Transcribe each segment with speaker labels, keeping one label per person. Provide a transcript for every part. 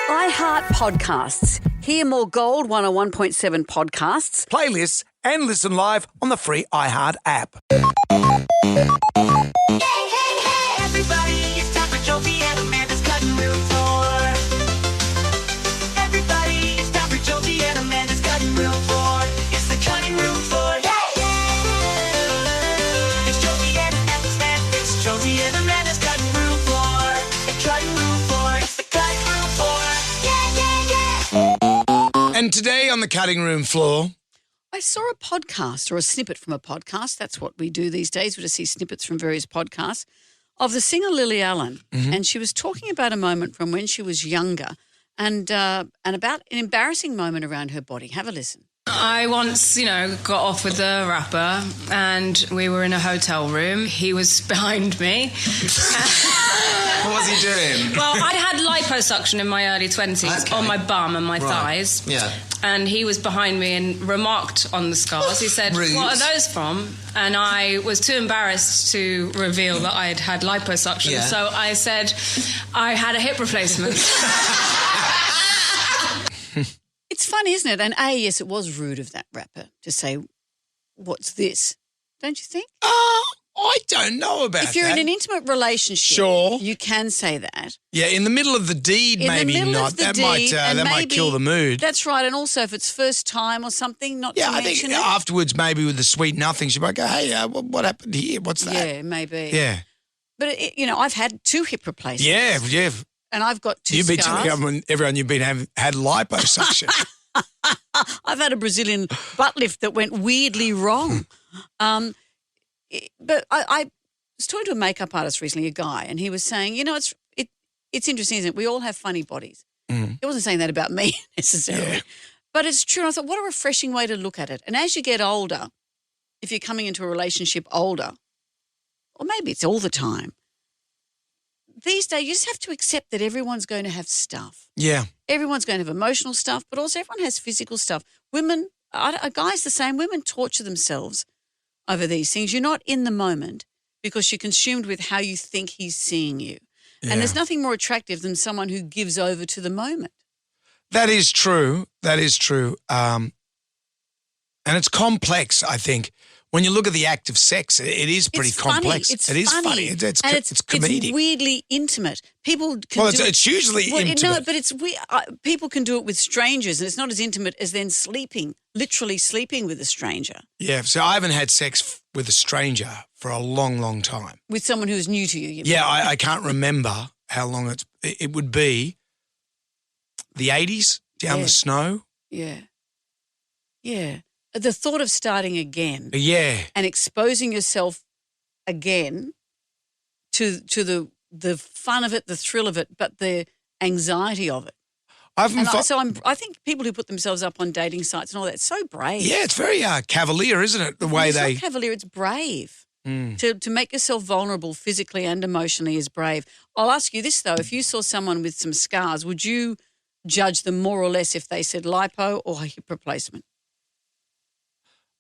Speaker 1: iHeart Podcasts. Hear more Gold 101.7 podcasts.
Speaker 2: Playlists and listen live on the free iHeart app.
Speaker 3: Everybody, it's time for Jonesy and Amanda's cutting room floor. Everybody, it's time for Jonesy and Amanda's cutting room floor. It's the cutting room floor. It's Jonesy and Amanda's it's Jonesy and Amanda's cutting room floor. The cutting room floor. It's the cutting room floor.
Speaker 2: And today on the cutting room floor,
Speaker 1: I saw a podcast or a snippet from a podcast. That's what we do these days. We just see snippets from various podcasts of the singer Lily Allen. And she was talking about a moment from when she was younger and about an embarrassing moment around her body. Have a listen.
Speaker 4: I once, got off with a rapper and we were in a hotel room. He was behind me.
Speaker 5: What was he doing?
Speaker 4: Well, I'd had liposuction in my early 20s on my bum and my thighs.
Speaker 5: Yeah.
Speaker 4: And he was behind me and remarked on the scars. He said,
Speaker 5: Rude.
Speaker 4: "What are those from?" And I was too embarrassed to reveal that I had had liposuction.
Speaker 5: Yeah.
Speaker 4: So I said, I had a hip replacement.
Speaker 1: It's funny, isn't it? And yes, it was rude of that rapper to say, "What's this?" Don't you think?
Speaker 2: I don't know about that.
Speaker 1: If you're in an intimate relationship,
Speaker 2: Sure.
Speaker 1: you can say that.
Speaker 2: Yeah, in the middle of the deed,
Speaker 1: In
Speaker 2: maybe
Speaker 1: the middle
Speaker 2: not.
Speaker 1: of the
Speaker 2: That
Speaker 1: deed, and
Speaker 2: might
Speaker 1: maybe-
Speaker 2: kill the mood.
Speaker 1: That's right. And also if it's first time or something, not
Speaker 2: Yeah,
Speaker 1: to
Speaker 2: I think
Speaker 1: mention it.
Speaker 2: afterwards, maybe with the sweet nothing, she might go, "Hey, what happened here? What's that?"
Speaker 1: Yeah, maybe.
Speaker 2: Yeah.
Speaker 1: But, I've had 2 hip replacements.
Speaker 2: Yeah.
Speaker 1: And I've got 2
Speaker 2: You've been
Speaker 1: scars.
Speaker 2: telling everyone you've been had liposuction.
Speaker 1: I've had a Brazilian butt lift that went weirdly wrong. But I was talking to a makeup artist recently, a guy, and he was saying, it's interesting, isn't it? We all have funny bodies. He wasn't saying that about me necessarily.
Speaker 2: Yeah.
Speaker 1: But it's true. And I thought, what a refreshing way to look at it. And as you get older, if you're coming into a relationship older, or maybe it's all the time, these days you just have to accept that everyone's going to have stuff.
Speaker 2: Yeah.
Speaker 1: Everyone's going to have emotional stuff, but also everyone has physical stuff. Women, guys the same, women torture themselves over these things. You're not in the moment because you're consumed with how you think he's seeing you.
Speaker 2: Yeah.
Speaker 1: And there's nothing more attractive than someone who gives over to the moment.
Speaker 2: That is true. That is true. And it's complex, I think. When you look at the act of sex, it is pretty
Speaker 1: It's funny.
Speaker 2: complex.
Speaker 1: It's
Speaker 2: It is
Speaker 1: funny.
Speaker 2: funny. It's comedic.
Speaker 1: It's weirdly intimate. People can
Speaker 2: Well,
Speaker 1: do
Speaker 2: it's usually intimate.
Speaker 1: No, but it's people can do it with strangers, and it's not as intimate as then literally sleeping with a stranger,
Speaker 2: Yeah, so I haven't had sex with a stranger for a long, long time.
Speaker 1: with someone who's new to you.
Speaker 2: Yeah, I can't remember how long it would be. The 80s, down
Speaker 1: Yeah.
Speaker 2: the snow.
Speaker 1: Yeah. Yeah. The thought of starting again
Speaker 2: Yeah.
Speaker 1: and exposing yourself again to the fun of it, the thrill of it, but the anxiety of it. I think people who put themselves up on dating sites and all that, it's so brave.
Speaker 2: Yeah, it's very cavalier, isn't it? The way
Speaker 1: It's
Speaker 2: they...
Speaker 1: not cavalier, it's brave. To make yourself vulnerable physically and emotionally is brave. I'll ask you this, though. If you saw someone with some scars, would you judge them more or less if they said lipo or hip replacement?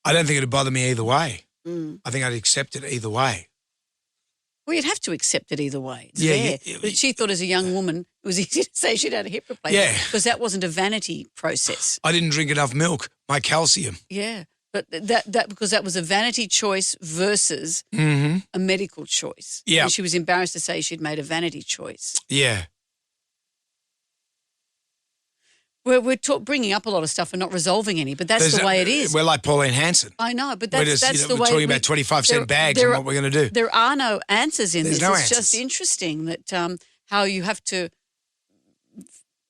Speaker 2: I don't think it'd bother me either way. I think I'd accept it either way.
Speaker 1: Well, you'd have to accept it either way. It's
Speaker 2: Yeah,
Speaker 1: fair.
Speaker 2: yeah.
Speaker 1: But she thought as a young woman it was easy to say she'd had a hip replacement.
Speaker 2: Yeah.
Speaker 1: Because that wasn't a vanity process.
Speaker 2: I didn't drink enough milk, my calcium.
Speaker 1: Yeah. But that because that was a vanity choice versus a medical choice.
Speaker 2: Yeah.
Speaker 1: And she was embarrassed to say she'd made a vanity choice.
Speaker 2: Yeah.
Speaker 1: We're bringing up a lot of stuff and not resolving any, but that's the way it is.
Speaker 2: We're like Pauline Hanson.
Speaker 1: I know, but
Speaker 2: We're
Speaker 1: that's
Speaker 2: just,
Speaker 1: the
Speaker 2: we're
Speaker 1: way.
Speaker 2: talking about 25-cent bags and what we're going to do.
Speaker 1: There are no answers in
Speaker 2: There's
Speaker 1: this.
Speaker 2: no
Speaker 1: It's
Speaker 2: answers.
Speaker 1: just interesting that how you have to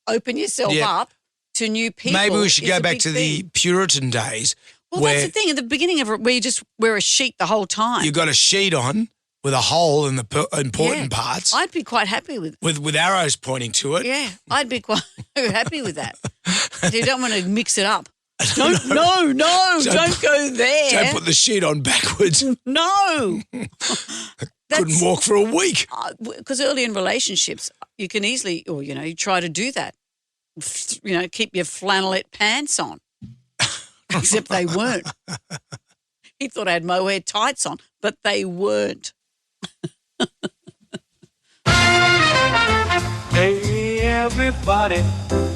Speaker 1: open yourself
Speaker 2: Yeah.
Speaker 1: up to new people.
Speaker 2: Maybe we should
Speaker 1: is
Speaker 2: go
Speaker 1: a
Speaker 2: back
Speaker 1: big
Speaker 2: to
Speaker 1: thing.
Speaker 2: the Puritan days
Speaker 1: Well,
Speaker 2: where
Speaker 1: that's the thing. At the beginning of it, where you just wear a sheet the whole time.
Speaker 2: you got a sheet on with a hole in the important parts
Speaker 1: I'd be quite happy with.
Speaker 2: with arrows pointing to it.
Speaker 1: Yeah, I'd be quite happy with that. You don't want to mix it up. Don't go there.
Speaker 2: Don't put the sheet on backwards.
Speaker 1: No.
Speaker 2: Couldn't walk for a week.
Speaker 1: Because early in relationships, you can easily, or, you try to do that. Keep your flannelette pants on. Except they weren't. He thought I had mohair tights on, but they weren't.
Speaker 6: AM
Speaker 3: everybody.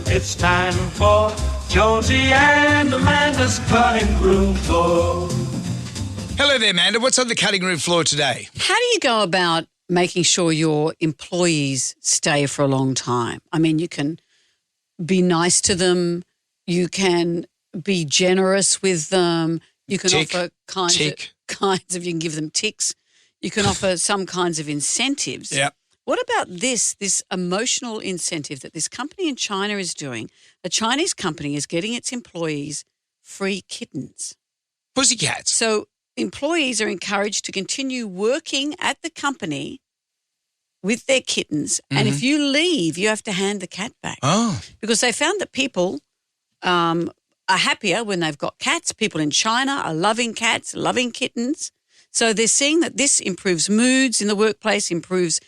Speaker 3: It's time for Jonesy and Amanda's cutting room floor.
Speaker 2: Hello there, Amanda. What's on the cutting room floor today?
Speaker 1: How do you go about making sure your employees stay for a long time? I mean, you can be nice to them. You can be generous with them. You can offer kinds of, you can give them ticks. You can offer some kinds of incentives.
Speaker 2: Yeah.
Speaker 1: What about this emotional incentive that this company in China is doing? A Chinese company is getting its employees free kittens.
Speaker 2: Pussycats.
Speaker 1: So employees are encouraged to continue working at the company with their kittens. And if you leave, you have to hand the cat back.
Speaker 2: Oh.
Speaker 1: Because they found that people are happier when they've got cats. People in China are loving cats, loving kittens. So they're seeing that this improves moods in the workplace, improves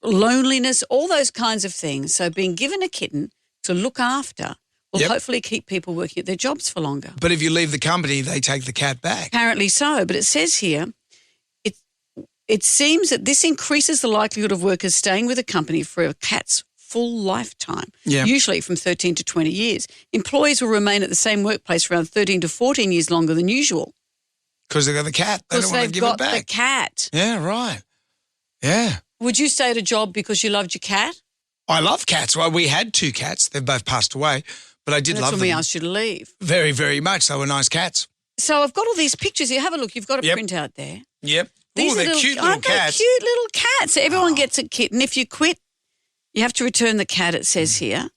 Speaker 1: loneliness, all those kinds of things. So being given a kitten to look after will hopefully keep people working at their jobs for longer.
Speaker 2: But if you leave the company, they take the cat back.
Speaker 1: Apparently so. But it says here, it seems that this increases the likelihood of workers staying with a company for a cat's full lifetime, usually from 13 to 20 years. Employees will remain at the same workplace around 13 to 14 years longer than usual.
Speaker 2: Because they've got the cat. They don't want to give it back.
Speaker 1: Because they've got the cat.
Speaker 2: Yeah, right. Yeah.
Speaker 1: Would you stay at a job because you loved your cat?
Speaker 2: I love cats. Well, we had 2 cats. They've both passed away, but I did love them.
Speaker 1: That's when we asked you to leave.
Speaker 2: Very, very much. They were nice cats.
Speaker 1: So I've got all these pictures here. Have a look. You've got a printout there.
Speaker 2: Yep.
Speaker 1: These
Speaker 2: they're cute little
Speaker 1: aren't
Speaker 2: cats.
Speaker 1: They cute little cats. So everyone gets a kitten. If you quit, you have to return the cat, it says here.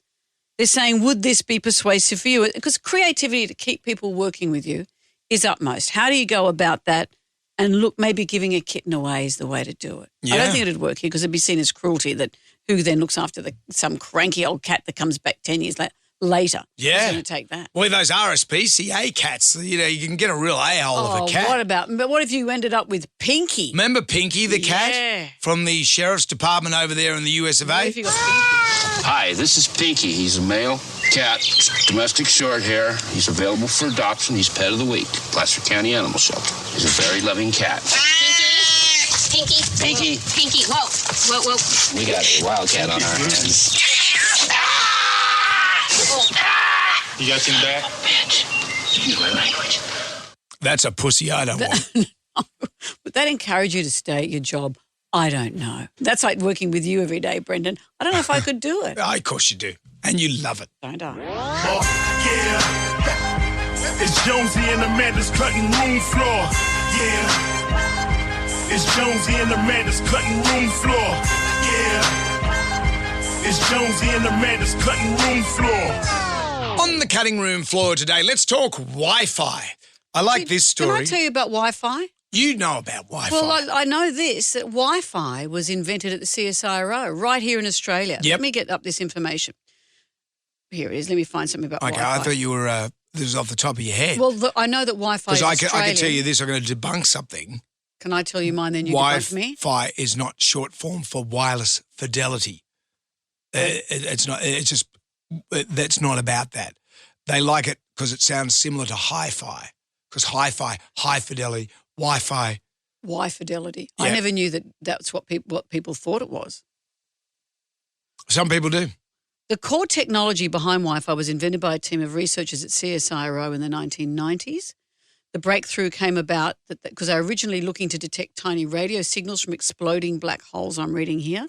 Speaker 1: They're saying, would this be persuasive for you? Because creativity to keep people working with you is utmost. How do you go about that? And look, maybe giving a kitten away is the way to do it.
Speaker 2: Yeah.
Speaker 1: I don't think it'd work here because it'd be seen as cruelty that who then looks after some cranky old cat that comes back 10 years later.
Speaker 2: Yeah.
Speaker 1: Who's going to take that?
Speaker 2: Well, those RSPCA cats, you can get a real a-hole of a cat.
Speaker 1: But what if you ended up with Pinky?
Speaker 2: Remember Pinky, the cat from the sheriff's department over there in the US of A?
Speaker 1: What if you got Pinky?
Speaker 6: Hi, this is Pinky. He's a male cat, domestic short hair. He's available for adoption. He's pet of the week, Placer County Animal Shelter. He's a very loving cat.
Speaker 7: Pinky.
Speaker 6: Pinky.
Speaker 7: Pinky. Whoa.
Speaker 6: We got a wild cat on our hands. You got him back? Bitch. Use my language.
Speaker 2: That's a pussy I don't want.
Speaker 1: Would that encourage you to stay at your job? I don't know. That's like working with you every day, Brendan. I don't know if I could do it.
Speaker 2: Of course you do. And you love it.
Speaker 1: Don't I?
Speaker 8: Yeah. It's Jonesy and Amanda's cutting room floor. Yeah. It's Jonesy and Amanda's cutting room floor. Yeah. It's Jonesy and Amanda's cutting room floor.
Speaker 2: On the cutting room floor today, let's talk Wi-Fi. I like this story.
Speaker 1: Can I tell you about Wi-Fi?
Speaker 2: You know about Wi-Fi.
Speaker 1: Well, I know this, that Wi-Fi was invented at the CSIRO right here in Australia.
Speaker 2: Yep.
Speaker 1: Let me get up this information. Here it is. Let me find something about
Speaker 2: Okay,
Speaker 1: Wi-Fi.
Speaker 2: I thought you were, this was off the top of your head.
Speaker 1: Well, I know that Wi-Fi is
Speaker 2: Because I can tell
Speaker 1: Australian.
Speaker 2: you this, I'm going to debunk something.
Speaker 1: Can I tell you mine, then you debunk me?
Speaker 2: Wi-Fi is not short form for wireless fidelity. It's not. It's just that's not about that. They like it because it sounds similar to hi-fi. Because hi-fi, high fidelity, Wi-Fi.
Speaker 1: Why fidelity?
Speaker 2: Yeah.
Speaker 1: I never knew that that's what people thought it was.
Speaker 2: Some people do.
Speaker 1: The core technology behind Wi-Fi was invented by a team of researchers at CSIRO in the 1990s. The breakthrough came about because they were originally looking to detect tiny radio signals from exploding black holes, I'm reading here.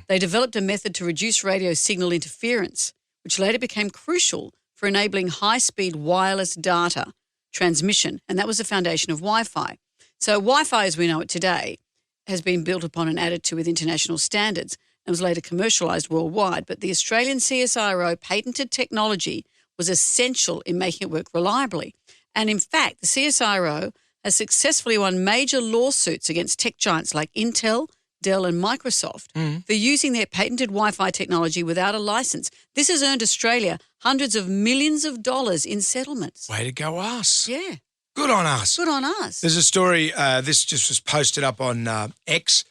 Speaker 1: They developed a method to reduce radio signal interference, which later became crucial for enabling high-speed wireless data transmission, and that was the foundation of Wi-Fi. So Wi-Fi, as we know it today, has been built upon and added to with international standards and was later commercialised worldwide. But the Australian CSIRO patented technology was essential in making it work reliably. And in fact, the CSIRO has successfully won major lawsuits against tech giants like Intel, Dell and Microsoft for using their patented Wi-Fi technology without a license. This has earned Australia hundreds of millions of dollars in settlements.
Speaker 2: Way to go us.
Speaker 1: Yeah.
Speaker 2: Good on us.
Speaker 1: Good on us.
Speaker 2: There's a story, this just was posted up on X.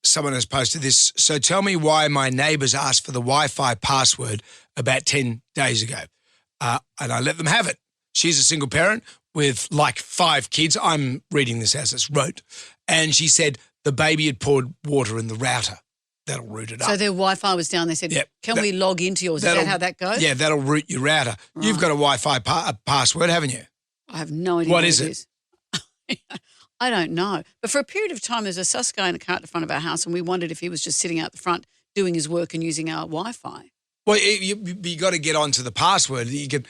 Speaker 2: Someone has posted this. So tell me why my neighbours asked for the Wi-Fi password about 10 days ago. And I let them have it. She's a single parent with like 5 kids. I'm reading this as it's wrote. And she said the baby had poured water in the router. that'll root it up.
Speaker 1: So their Wi-Fi was down. They said,
Speaker 2: Yep.
Speaker 1: can we log into yours? Is that how that goes?
Speaker 2: Yeah, that'll root your router. You've got a Wi-Fi password, haven't you?
Speaker 1: I have no idea
Speaker 2: What is it?
Speaker 1: I don't know. But for a period of time, there's a sus guy in a car at the front of our house, and we wondered if he was just sitting out the front doing his work and using our Wi-Fi.
Speaker 2: Well, you got to get onto the password. You can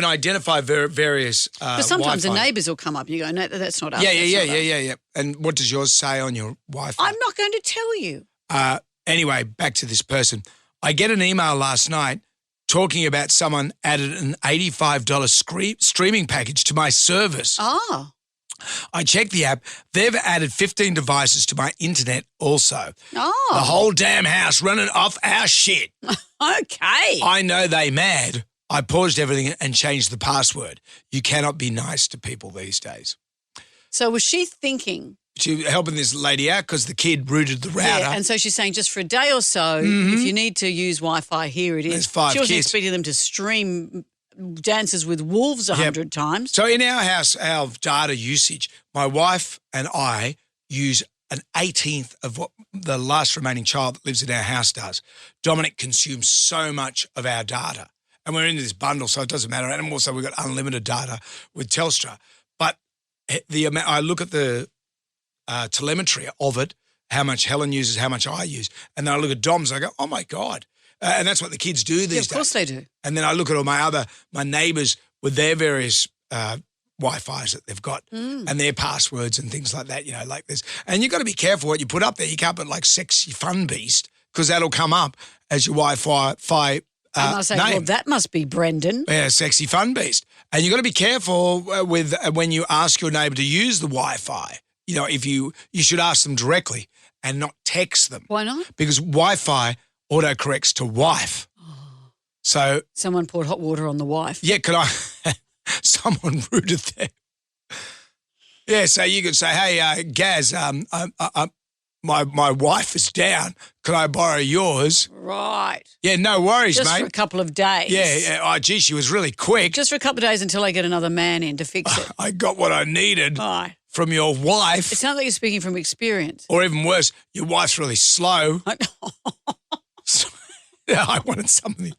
Speaker 2: identify various
Speaker 1: But sometimes
Speaker 2: Wi-Fi.
Speaker 1: the neighbours will come up and you go, no, that's not us.
Speaker 2: Yeah.
Speaker 1: that's not us."
Speaker 2: Yeah. And what does yours say on your Wi-Fi?
Speaker 1: I'm not going to tell you.
Speaker 2: Anyway, back to this person. I get an email last night talking about someone added an $85 streaming package to my service.
Speaker 1: Oh.
Speaker 2: I checked the app. They've added 15 devices to my internet also.
Speaker 1: Oh.
Speaker 2: The whole damn house running off our shit.
Speaker 1: Okay.
Speaker 2: I know they mad. I paused everything and changed the password. You cannot be nice to people these days.
Speaker 1: So was she thinking?
Speaker 2: She helping this lady out because the kid rooted the router.
Speaker 1: Yeah, and so she's saying just for a day or so, if you need to use Wi-Fi, here it is.
Speaker 2: There's 5
Speaker 1: She wasn't
Speaker 2: kids.
Speaker 1: expecting them to stream Dances with Wolves 100 times.
Speaker 2: So in our house, our data usage, my wife and I use an 18th of what the last remaining child that lives in our house does. Dominic consumes so much of our data. And we're into this bundle, so it doesn't matter. And also we've got unlimited data with Telstra. But the amount, I look at the telemetry of it, how much Helen uses, how much I use. And then I look at Dom's, I go, oh, my God. And that's what the kids do these days.
Speaker 1: Of course they do.
Speaker 2: And then I look at all my neighbours with their various Wi-Fis that they've got and their passwords and things like that, like this. And you've got to be careful what you put up there. You can't put like sexy fun beast because that'll come up as your Wi-Fi
Speaker 1: I must say,
Speaker 2: name.
Speaker 1: well, that must be Brendan.
Speaker 2: Yeah, sexy fun beast. And you've got to be careful with when you ask your neighbour to use the Wi-Fi. If you should ask them directly and not text them.
Speaker 1: Why not?
Speaker 2: Because Wi-Fi autocorrects to wife. So
Speaker 1: Someone poured hot water on the wife.
Speaker 2: yeah, could I? Someone rooted there. Yeah, so you could say, "Hey, Gaz, my wife is down. Could I borrow yours?"
Speaker 1: Right.
Speaker 2: Yeah, no worries,
Speaker 1: Just
Speaker 2: mate.
Speaker 1: for a couple of days.
Speaker 2: Yeah. Oh, gee, she was really quick.
Speaker 1: Just for a couple of days until I get another man in to fix it.
Speaker 2: I got what I needed
Speaker 1: Right.
Speaker 2: from your wife,
Speaker 1: It sounds like you're speaking from experience.
Speaker 2: or even worse, your wife's really slow. Yeah, I wanted something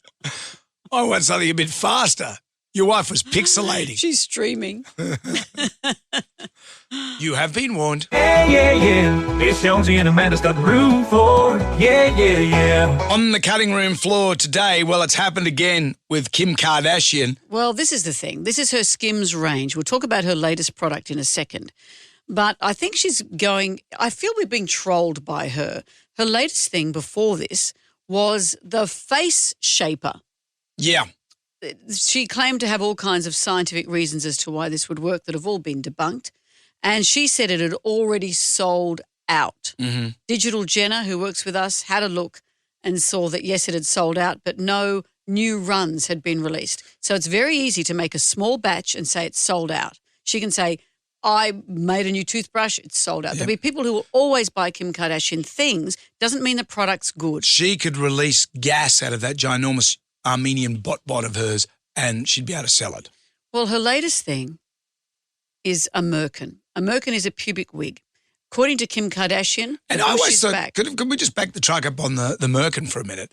Speaker 2: a bit faster. Your wife was pixelating.
Speaker 1: She's streaming.
Speaker 2: You have been warned.
Speaker 8: Yeah. It's Jonesy and Amanda's got room for. Yeah.
Speaker 2: On the cutting room floor today, well, it's happened again with Kim Kardashian.
Speaker 1: Well, this is the thing. This is her Skims range. We'll talk about her latest product in a second. But I think I feel we're being trolled by her. Her latest thing before this was the face shaper.
Speaker 2: Yeah.
Speaker 1: She claimed to have all kinds of scientific reasons as to why this would work that have all been debunked. And she said it had already sold out.
Speaker 2: Mm-hmm.
Speaker 1: Digital Jenna, who works with us, had a look and saw that, yes, it had sold out, but no new runs had been released. So it's very easy to make a small batch and say it's sold out. She can say, I made a new toothbrush, it's sold out.
Speaker 2: Yep.
Speaker 1: There'll be people who will always buy Kim Kardashian things. Doesn't mean the product's good.
Speaker 2: She could release gas out of that ginormous Armenian bot of hers and she'd be able to sell it.
Speaker 1: Well, her latest thing is a merkin. A merkin is a pubic wig. According to Kim Kardashian,
Speaker 2: And
Speaker 1: the
Speaker 2: I
Speaker 1: bush
Speaker 2: always
Speaker 1: is
Speaker 2: thought,
Speaker 1: back.
Speaker 2: could we just back the truck up on the merkin for a minute?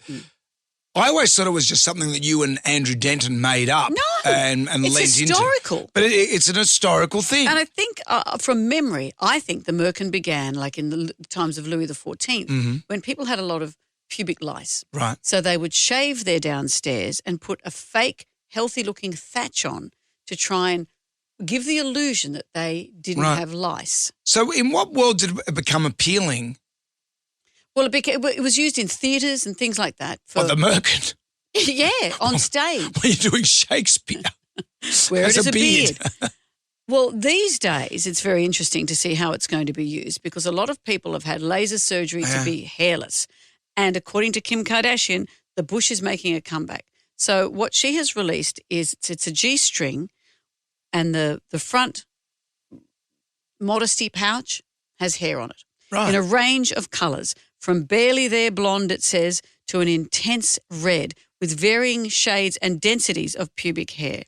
Speaker 2: I always thought it was just something that you and Andrew Denton made up and
Speaker 1: it's
Speaker 2: lent into.
Speaker 1: historical.
Speaker 2: But it's an historical thing.
Speaker 1: And I think from memory, I think the merkin began like in the times of Louis XIV when people had a lot of pubic lice.
Speaker 2: Right.
Speaker 1: So they would shave their downstairs and put a fake healthy-looking thatch on to try and give the illusion that they didn't
Speaker 2: Right.
Speaker 1: have lice.
Speaker 2: So in what world did it become appealing?
Speaker 1: Well, it was used in theatres and things like that.
Speaker 2: For the merkin?
Speaker 1: Yeah, on stage.
Speaker 2: When you're doing Shakespeare.
Speaker 1: Where it
Speaker 2: As
Speaker 1: is
Speaker 2: a
Speaker 1: a
Speaker 2: beard.
Speaker 1: beard. Well, these days it's very interesting to see how it's going to be used because a lot of people have had laser surgery to be hairless. And according to Kim Kardashian, the bush is making a comeback. So what she has released is it's a G-string and the front modesty pouch has hair on it
Speaker 2: Right.
Speaker 1: in a range of colours from barely there blonde, it says, to an intense red with varying shades and densities of pubic hair.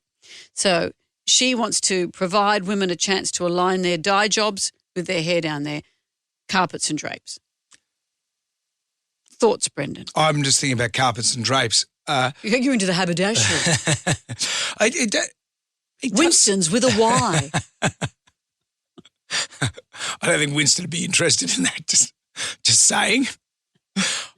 Speaker 1: So she wants to provide women a chance to align their dye jobs with their hair down their carpets and drapes. Thoughts, Brendan?
Speaker 2: I'm just thinking about carpets and drapes.
Speaker 1: You're into the haberdashery.
Speaker 2: It does-
Speaker 1: Winston's with a Y.
Speaker 2: I don't think Winston would be interested in that. Just saying.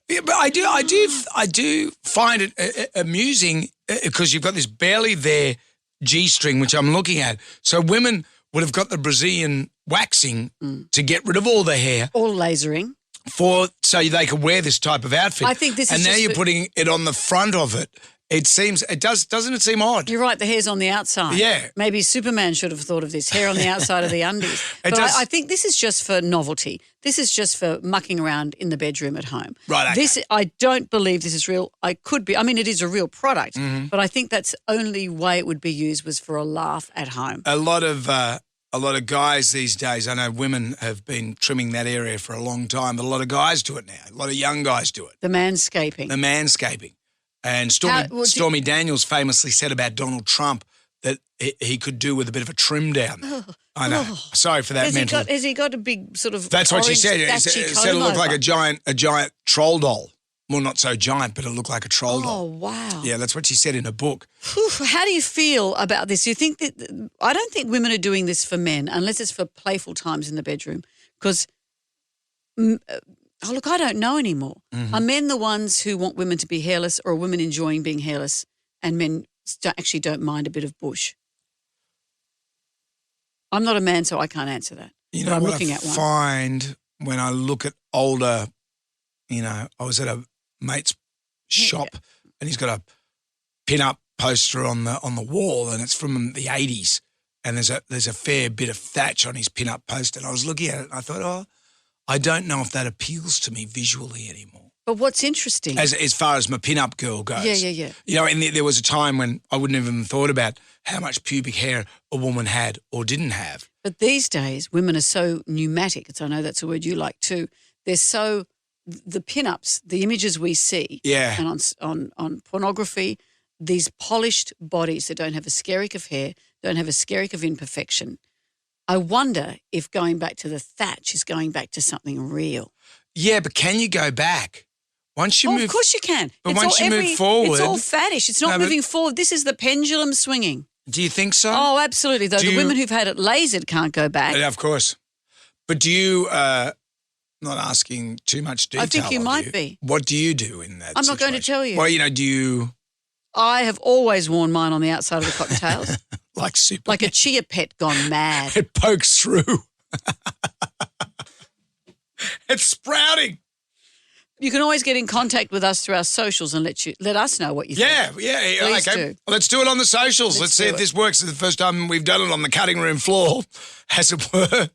Speaker 2: Yeah, but I do find it amusing because you've got this barely there G-string, which I'm looking at. So women would have got the Brazilian waxing to get rid of all the hair.
Speaker 1: Or lasering.
Speaker 2: So they could wear this type of outfit.
Speaker 1: I think this is
Speaker 2: and now
Speaker 1: just
Speaker 2: you're putting it on the front of it. Doesn't it seem odd?
Speaker 1: You're right, the hair's on the outside.
Speaker 2: Yeah.
Speaker 1: Maybe Superman should have thought of this, hair on the outside of the undies. But I think this is just for novelty. This is just for mucking around in the bedroom at home.
Speaker 2: Right, okay.
Speaker 1: I don't believe this is real. It is a real product,
Speaker 2: Mm-hmm.
Speaker 1: but I think that's the only way it would be used was for a laugh at home.
Speaker 2: A lot of guys these days, I know women have been trimming that area for a long time, but a lot of guys do it now. A lot of young guys do it.
Speaker 1: The manscaping.
Speaker 2: The manscaping. And Stormy Daniels famously said about Donald Trump that he could do with a bit of a trim down there. I know. Sorry for that mental.
Speaker 1: Has he got a big sort of
Speaker 2: That's what she
Speaker 1: orange
Speaker 2: said. It
Speaker 1: thatchy
Speaker 2: said it looked
Speaker 1: comb
Speaker 2: like
Speaker 1: over?
Speaker 2: a giant troll doll. Well, not so giant, but it looked like a troll
Speaker 1: Oh,
Speaker 2: doll.
Speaker 1: wow.
Speaker 2: Yeah, that's what she said in a book.
Speaker 1: Whew, how do you feel about this? You think that I don't think women are doing this for men unless it's for playful times in the bedroom. Because, I don't know anymore.
Speaker 2: Mm-hmm.
Speaker 1: Are men the ones who want women to be hairless, or are women enjoying being hairless and men actually don't mind a bit of bush? I'm not a man, so I can't answer that.
Speaker 2: You
Speaker 1: but
Speaker 2: know
Speaker 1: I'm
Speaker 2: what
Speaker 1: looking
Speaker 2: I
Speaker 1: at one.
Speaker 2: find when I look at older, I was at a mate's shop and he's got a pin-up poster on the wall and it's from the 80s and there's a fair bit of thatch on his pin-up poster. And I was looking at it and I thought, I don't know if that appeals to me visually anymore.
Speaker 1: But what's interesting?
Speaker 2: As far as my pin-up girl goes.
Speaker 1: Yeah.
Speaker 2: And there was a time when I wouldn't have even thought about how much pubic hair a woman had or didn't have.
Speaker 1: But these days, women are so pneumatic. I know that's a word you like too. They're so, the pin-ups, the images we see and on pornography, these polished bodies that don't have a skerrick of hair, don't have a skerrick of imperfection. I wonder if going back to the thatch is going back to something real.
Speaker 2: Yeah, but can you go back? Once you move,
Speaker 1: of course you can.
Speaker 2: But once you move forward,
Speaker 1: it's all faddish. It's not moving forward. This is the pendulum swinging.
Speaker 2: Do you think so?
Speaker 1: Oh, absolutely. Though the women who've had it lasered can't go back.
Speaker 2: Yeah, of course. But do you? Not asking too much detail.
Speaker 1: I think you might be.
Speaker 2: What do you do in that?
Speaker 1: I'm not going to tell you.
Speaker 2: Well, do you?
Speaker 1: I have always worn mine on the outside of the cottontails.
Speaker 2: Like Superman.
Speaker 1: Like a chia pet gone mad.
Speaker 2: It pokes through. It's sprouting.
Speaker 1: You can always get in contact with us through our socials and let us know what you think.
Speaker 2: Yeah.
Speaker 1: Please
Speaker 2: okay.
Speaker 1: do.
Speaker 2: Well, let's do it on the socials. Let's see if this works. It's the first time we've done it on the cutting room floor, as it were.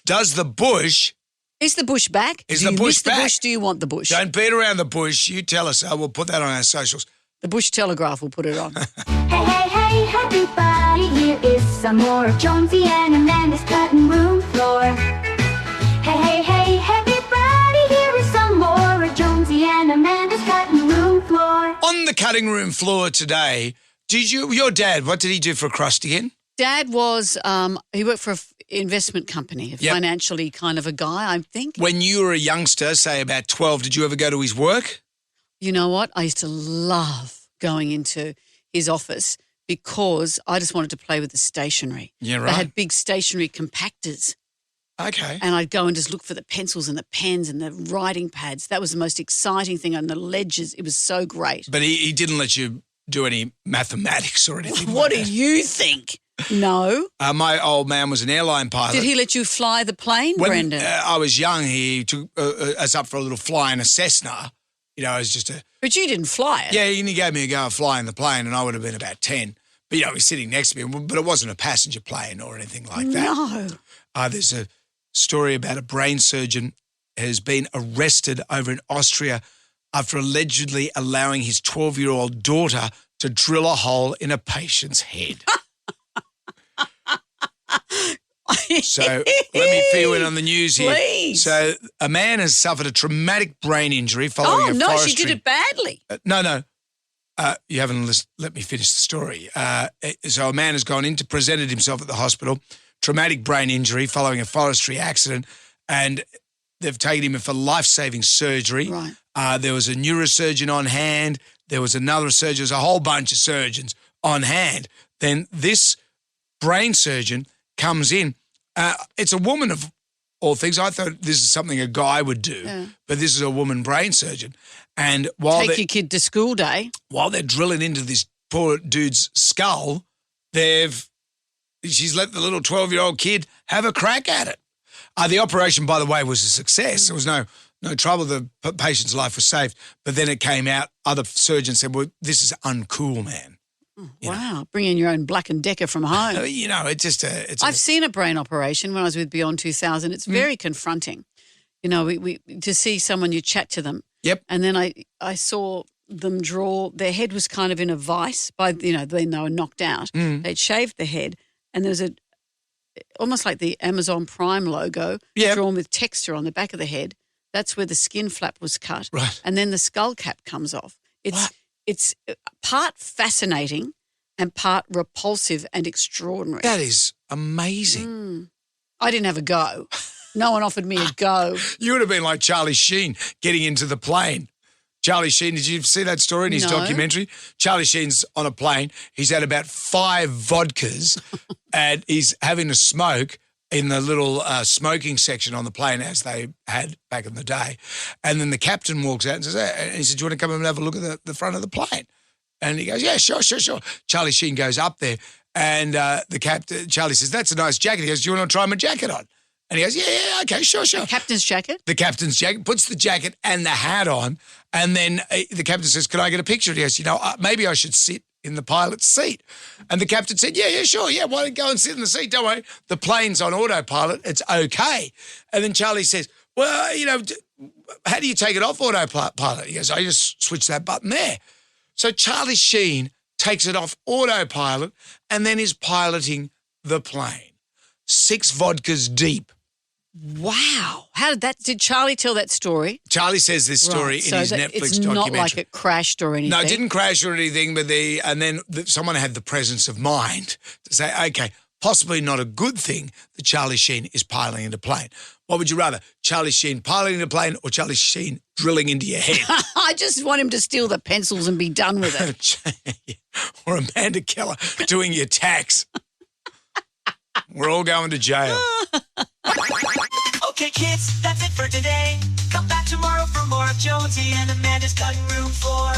Speaker 2: Does the bush?
Speaker 1: Is the bush back?
Speaker 2: Is
Speaker 1: do
Speaker 2: the
Speaker 1: you
Speaker 2: bush
Speaker 1: miss
Speaker 2: back?
Speaker 1: the bush? Do you want the bush?
Speaker 2: Don't beat around the bush. You tell us. We'll put that on our socials.
Speaker 1: The Bush Telegraph will put it on.
Speaker 9: Hey, everybody, here is some more of Jonesy and Amanda's cutting room floor. Hey, everybody, here is some more of Jonesy and Amanda's cutting room floor.
Speaker 2: On the cutting room floor today, your dad, what did he do for a crust again?
Speaker 1: Dad was, he worked for an investment company, financially kind of a guy, I think.
Speaker 2: When you were a youngster, say about 12, did you ever go to his work?
Speaker 1: You know what? I used to love going into his office because I just wanted to play with the stationery.
Speaker 2: Yeah, right.
Speaker 1: They had big stationery compactors.
Speaker 2: Okay.
Speaker 1: And I'd go and just look for the pencils and the pens and the writing pads. That was the most exciting thing, and the ledgers. It was so great.
Speaker 2: But he didn't let you do any mathematics or anything
Speaker 1: What
Speaker 2: like
Speaker 1: do you think? No.
Speaker 2: My old man was an airline pilot.
Speaker 1: Did he let you fly the plane,
Speaker 2: When
Speaker 1: Brendan?
Speaker 2: I was young, he took us up for a little fly in a Cessna. It was just a...
Speaker 1: But you didn't fly it.
Speaker 2: Yeah, and he gave me a go of flying the plane, and I would have been about 10. But, he was sitting next to me, but it wasn't a passenger plane or anything like that.
Speaker 1: No.
Speaker 2: There's a story about a brain surgeon has been arrested over in Austria after allegedly allowing his 12-year-old daughter to drill a hole in a patient's head. So let me fill you in on the news here.
Speaker 1: Please.
Speaker 2: So a man has suffered a traumatic brain injury following a forestry...
Speaker 1: she did it badly.
Speaker 2: No. You haven't let me finish the story. So a man has presented himself at the hospital, traumatic brain injury following a forestry accident, and they've taken him in for life-saving surgery.
Speaker 1: Right.
Speaker 2: There was a neurosurgeon on hand. There was another surgeon. There was a whole bunch of surgeons on hand. Then this brain surgeon comes in. It's a woman of all things. I thought this is something a guy would do, but this is a woman brain surgeon. And while
Speaker 1: Take your kid to school day.
Speaker 2: while they're drilling into this poor dude's skull, she's let the little 12-year-old kid have a crack at it. The operation, by the way, was a success. There was no trouble. The patient's life was saved. But then it came out, other surgeons said, well, this is uncool, man.
Speaker 1: Wow, bring in your own Black & Decker from home.
Speaker 2: I've
Speaker 1: seen a brain operation when I was with Beyond 2000. It's very confronting. We to see someone, you chat to them.
Speaker 2: Yep.
Speaker 1: And then I saw them draw, their head was kind of in a vice then they were knocked out. They'd shaved the head and there was almost like the Amazon Prime logo drawn with texture on the back of the head. That's where the skin flap was cut.
Speaker 2: Right.
Speaker 1: And then the skull cap comes off. It's part fascinating and part repulsive and extraordinary.
Speaker 2: That is amazing.
Speaker 1: I didn't have a go. No one offered me a go.
Speaker 2: You would have been like Charlie Sheen getting into the plane. Charlie Sheen, did you see that story in his documentary? Charlie Sheen's on a plane. He's had about 5 vodkas and he's having a smoke in the little smoking section on the plane as they had back in the day. And then the captain walks out and says, and he said, do you want to come and have a look at the front of the plane? And he goes, yeah, sure. Charlie Sheen goes up there and the captain, Charlie says, that's a nice jacket. He goes, do you want to try my jacket on? And he goes, yeah, okay, sure.
Speaker 1: The captain's jacket?
Speaker 2: The captain's jacket, puts the jacket and the hat on, and then the captain says, can I get a picture? And he goes, maybe I should sit in the pilot's seat. And the captain said, yeah, sure, why don't you go and sit in the seat? Don't worry, the plane's on autopilot, it's okay. And then Charlie says, well, how do you take it off autopilot? He goes, I just switch that button there. So Charlie Sheen takes it off autopilot and then is piloting the plane. 6 vodkas deep.
Speaker 1: Wow. Did Charlie tell that story?
Speaker 2: Charlie says this story in his Netflix
Speaker 1: it's
Speaker 2: documentary.
Speaker 1: Not like it crashed or anything.
Speaker 2: No, it didn't crash or anything, but someone had the presence of mind to say, okay, possibly not a good thing that Charlie Sheen is piloting a plane. What would you rather, Charlie Sheen piloting a plane or Charlie Sheen drilling into your head?
Speaker 1: I just want him to steal the pencils and be done with it.
Speaker 2: Or Amanda Keller doing your tax. We're all going to jail.
Speaker 3: Okay, kids, that's it for today. Come back tomorrow for more of Jonesy and Amanda's Cutting Room Floor.